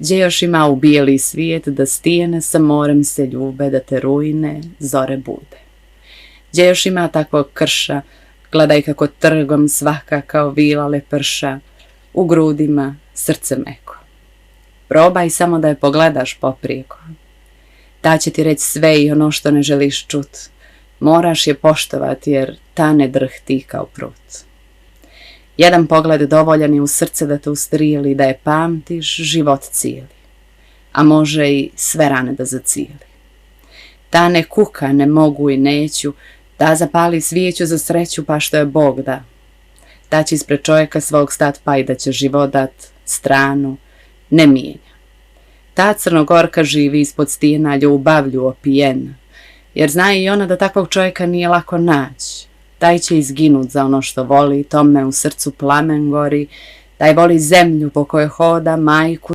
Gdje još ima u bijeli svijet da stijene sa morem se ljube, da te rujne zore bude. Gdje još ima takvog krša, gledaj kako trgom svaka kao vila leprša, u grudima srce meko. Probaj samo da je pogledaš poprijeko. Ta će ti reći sve i ono što ne želiš čut. Moraš je poštovati jer ta ne drhti kao prut. Jedan pogled dovoljan je u srce da te ustrijeli, da je pamtiš život cijeli, a može i sve rane da zacijeli. Ta ne kuka, ne mogu i neću, ta zapali svijeću za sreću pa što je Bog da. Ta će ispred čovjeka svog stat pa i da će život dat stranu, ne mijenja. Ta Crnogorka živi ispod stijena ljubavlju opijena, jer zna i ona da takvog čovjeka nije lako naći. Taj će izginut za ono što voli, tome u srcu plamen gori, taj voli zemlju po kojoj hoda, majku,